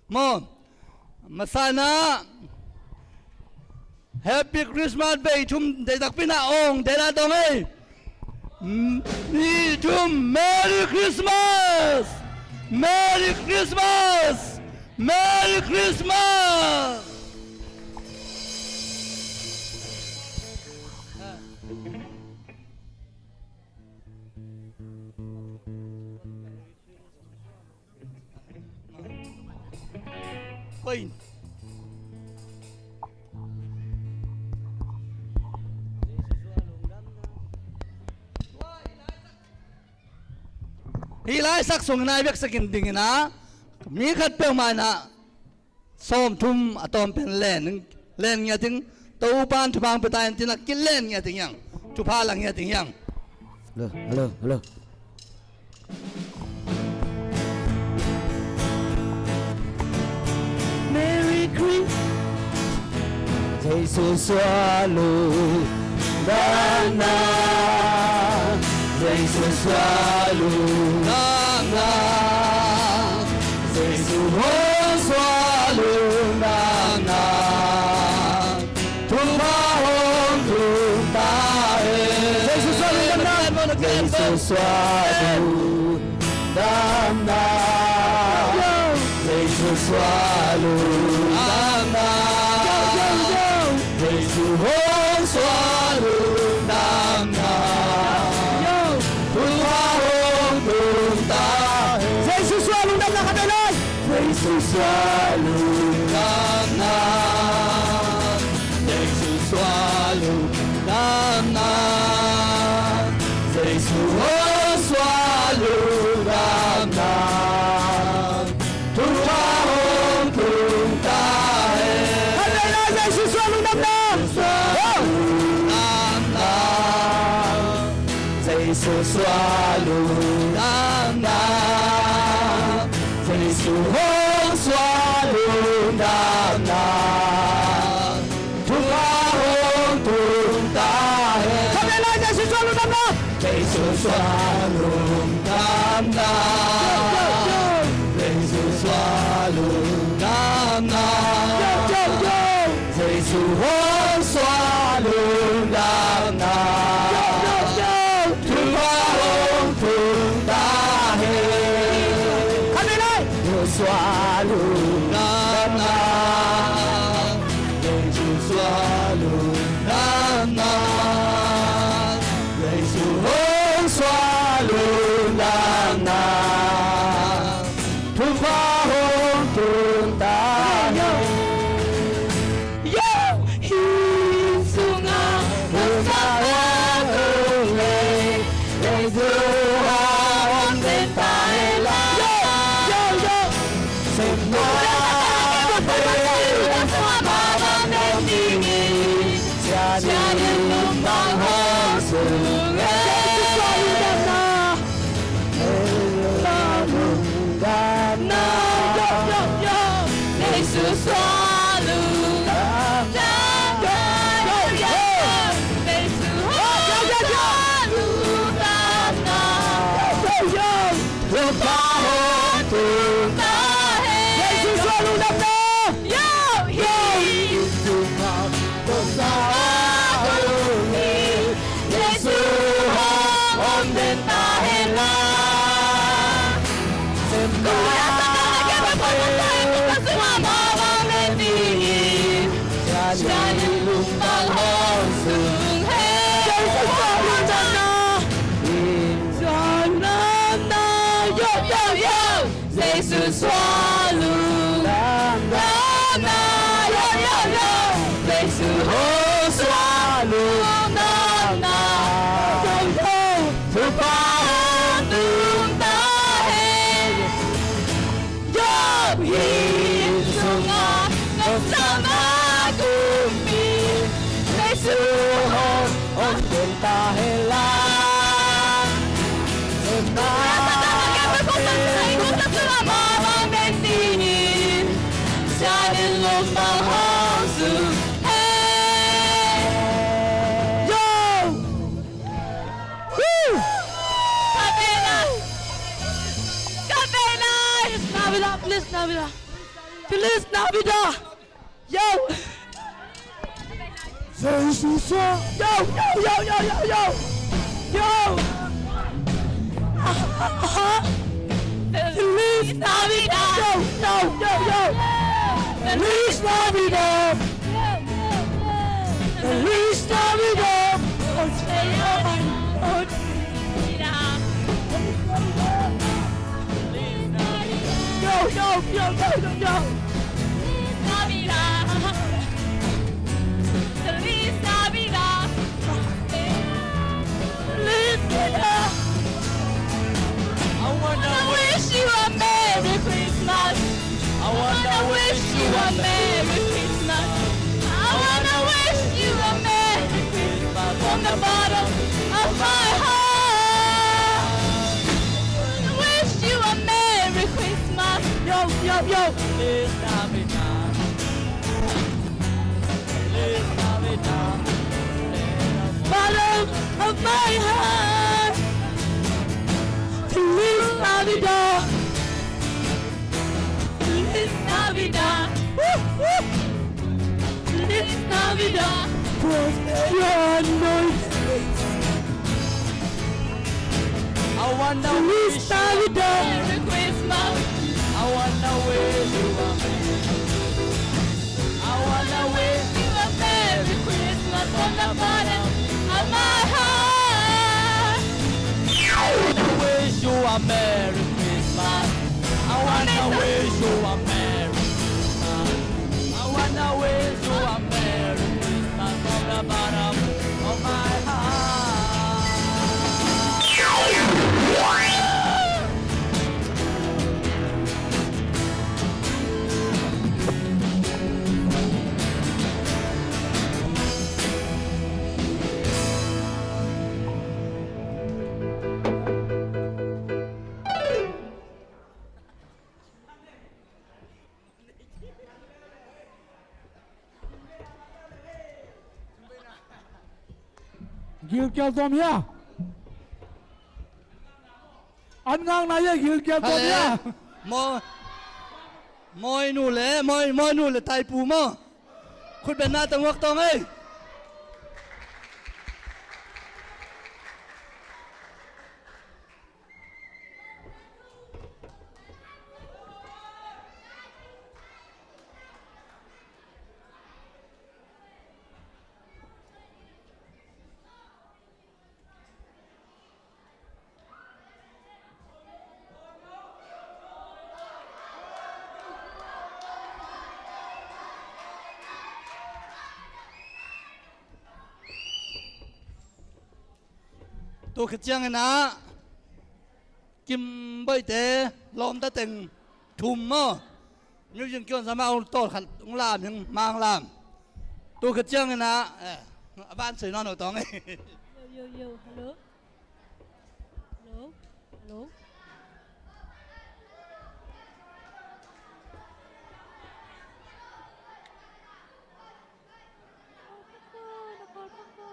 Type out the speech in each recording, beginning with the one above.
Mo, masana. Happy Christmas bay chum de dak pinaong de na dong eh. Ni chum Merry Christmas. Merry Christmas. Merry Christmas. Fine. Hilai sak sung nai bek sakin ding na mi khat pe ma na som thum atom pen len nya ting to pan thu bang petain tin kin len nya ting yang chu pha lang nya ting yang hello Merry Christmas Jesus swallow na Jesus swallow na Jesus swallow na tumahong tumpae Jesus swallow na Jesus swallow na Jesus swallow na Jesus swallow na Jesus swallow na kadalan Jesus swallow na Jesus swallow na Jesus swallow na tumahong tuntahe kadalan Jesus swallow na Jesus swallow na Jesus swallow na tumahong tuntahe kabila Jesus swallow na Jesus swallow na Jesus swallow na Jesus swallow na swallow na Jesus swallow na Jesus swallow na tumahong tuntahe yo hisunga usahong Jesus Jesus swallow na Jesus swallow na tumahong tuntahe Job hisunga nagsama kumpil Jesus tuntahe lang Nabila, please, Nabila. Feliz Navidad! Yo! Jesus! Yo, yo, yo, yo, yo, yo! Yo! Feliz Navidad! Yo, yo, yo, yo! Feliz Navidad! Feliz Navidad! Yo, yo, yo, yo, yo, yo! Feliz Navidad! I wanna wish you a Merry Christmas. I wanna wish you a Merry Christmas. I wanna wish you a Merry Christmas from the bottom of my heart. I wish you a Merry Christmas. Yo, yo, yo. Feliz Navidad. Feliz Navidad. Bottom of my heart. Feliz Navidad. Feliz Navidad. Woo, woo. Feliz Navidad. Your anointing. I wanna Feliz wish you Navidad. Merry Christmas. I wanna wish you a I wanna wish You a Merry Christmas from the bottom of my heart. I wanna wish you a Merry Christmas. I wanna wish you a Merry Christmas. I wanna wish you a Merry Christmas from the bottom of my heart. ギルキャトミヤอันงางนายกิลเกียตัวเนี้ย moi nu le moi nu le tai pu mo khut ben na tang wak tong eiตัวขจังนะกิมใบเตะลมตะเต็งทุ่มมั้งยุยังเกี่ยวสมาเอาโต้ขัดงลามยังมางลามตัวขจังนะบ้านสวยนอนหนูตองไง Yo, yo, yo, hello? Hello? Hello? Yo, yo, yo, yo.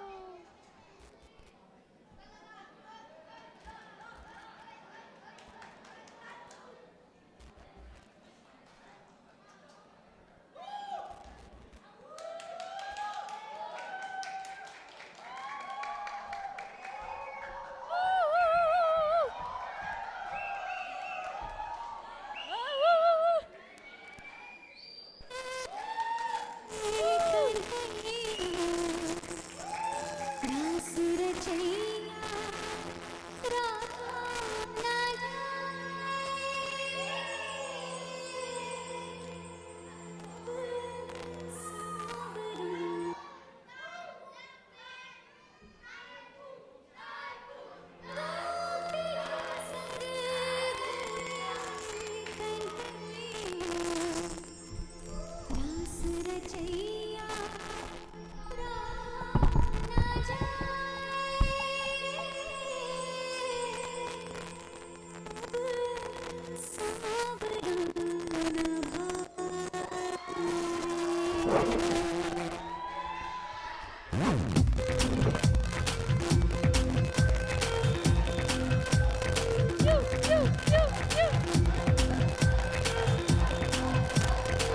เ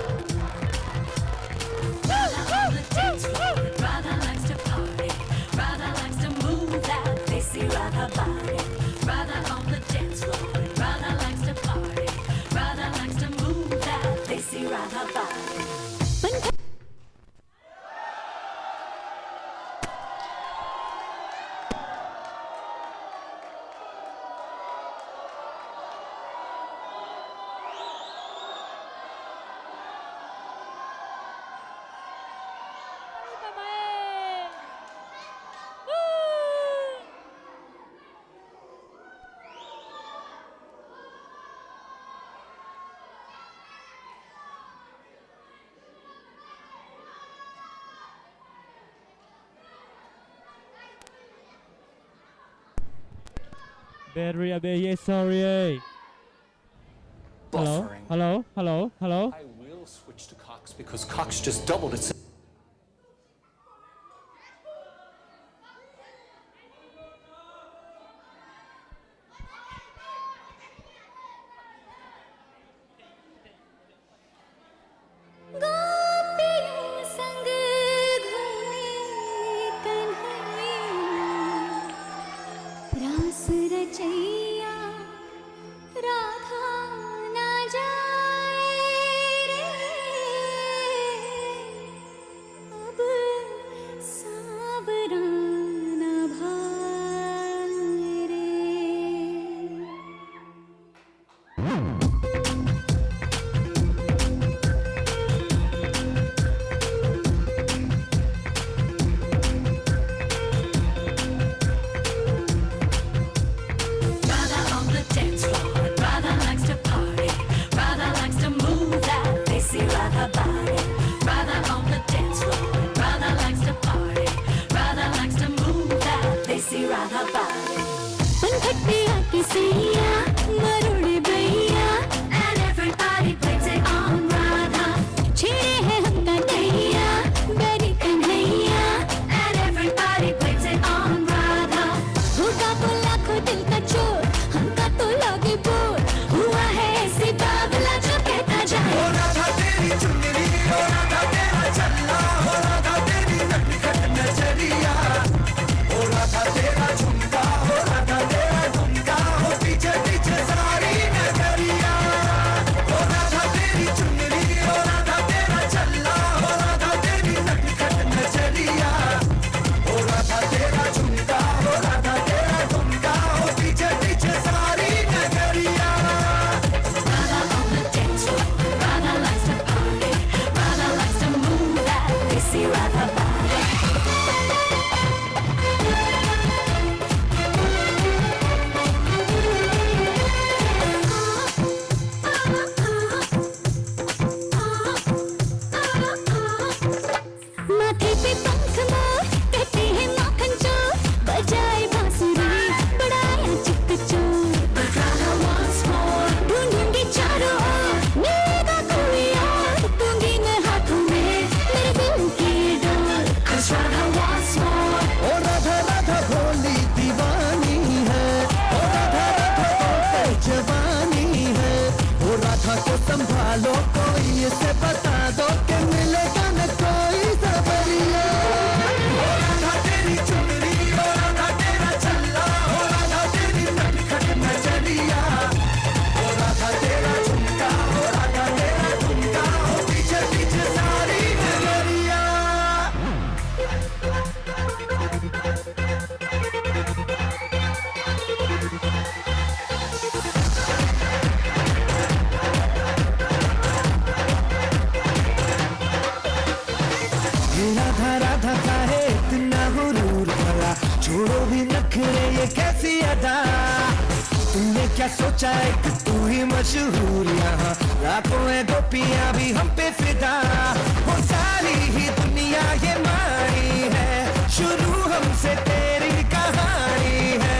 देसी Radha by Battery a bit, yes, sorry. Hello, Buffering. hello, hello, hello. I will switch to Cox because Cox just doubled its. रचैया राधा ना जाए रे अब सावरा ना भाए रे And everybody plays it on Radha. And everybody plays it on Radha. हुआ है ऐसी बावला जो कहता जाए माथे पे पंख मोर कहते हैं माखन चोर बजाए बांसुरी बड़ाया चिक चोर ढूंढूंगी चारों ओर मिलेगा कोई और दूंगी मैं हाथों में मेरे दिल की door 'Cause Radha wants more ओ राधा राधा भोली दीवानी है ओ राधा राधा तो जवानी है ओ राधा को संभालो कोई इसे बता दो कि मिलेगा न कोई सबरिया ओ राधा तेरी चुनरी ओ राधा तेरा चल्ला ओ राधा तेरी नटखट नजरिया ओ राधा तेरा झुमका ओ राधा तेरा झुमका ओ पीछे पीछे सारी नगरिया राधा राधा काहे इतना गुरूर भला छोड़ो भी नखरे ये कैसी अदा तुमने क्या सोचा है कि तू ही मशहूर यहाँ लाखों है गोपियाँ भी हम पे फिदा वो सारी ही दुनिया ये मारी है शुरू हमसे तेरी कहानी है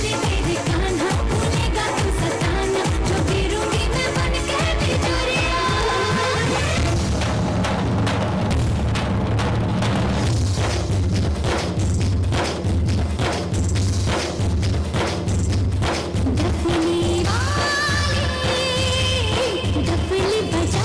तेरी कान्हा भूलेगा तू सताना जो गिरूंगी मैं बन के बिजोरिया डफली बजा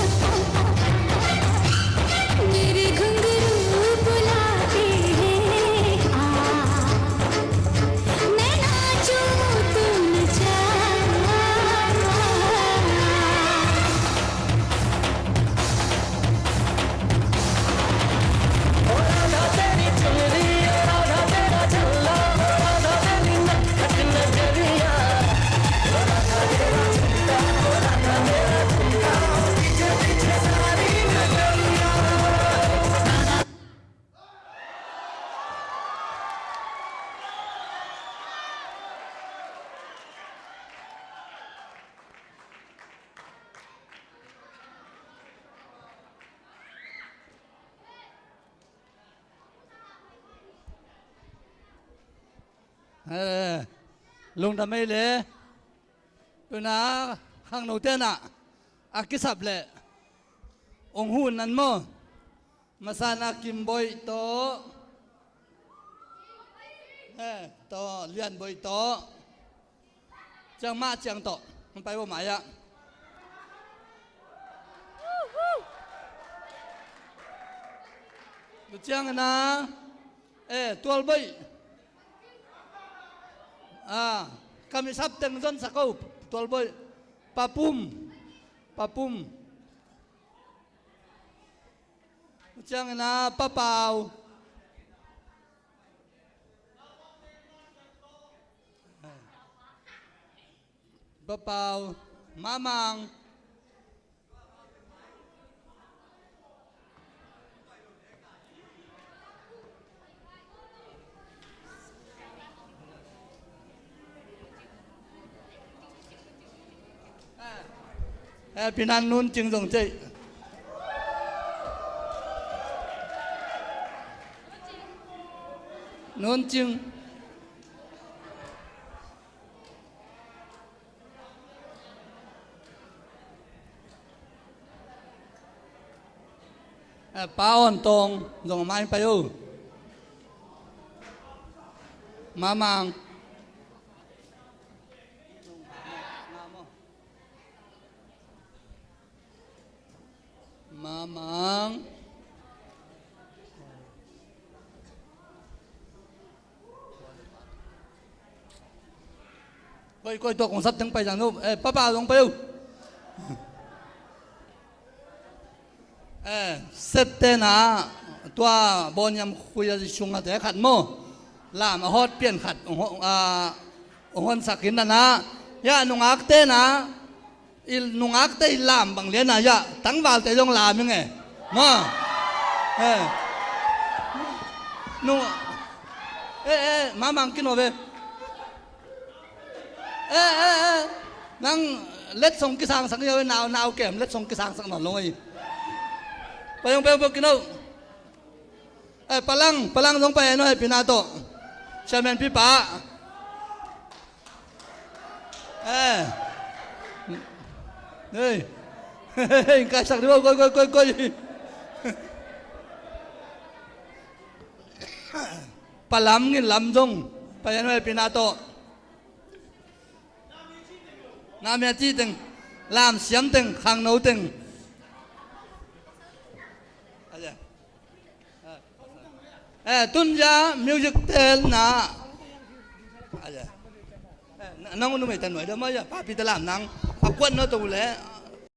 ลุงทำไม่เลยเป็นนะข้างโนเตน่ะอากิสับเลยองหุ่นนั้นมั้งมาสานากิมบอยโตโตเลียนบอยโตจังมาจังโตมันไปว่าหมายอะดูจังนะตัวใบkami sabteng zon sakau tolboy papum jangan na papau mamang pinan nun chừng dòng chơi nun chừng paon tong dòng mai bay u mamang mamang coi tôi cũng sắp tiếng bay rằng đâu papa dòng bay u set tên à tua bon yam khuya gì sung à thế khát mò làm hot biển khát ông hôn sakin na ya nung ác tên à nung ác tên làm bằng liên à ya tăng vào tên dòng làm như nghe mà nung má mang cái nó về năng lết xong cái sang sáng giờ nào kèm lết xong cái sang sáng nọ lôi Payung kino. Palang dong pa ano pinato. Chairman pipa. Hey. Kasak di ba? Koy. Palam ngin lam dong. Payan ano pinato. Namya chi teng lam siam teng khang nấu teng. Tunja music tel na nang nu mai tan noi da ma ya pa pi ta lam nang a kwan no to le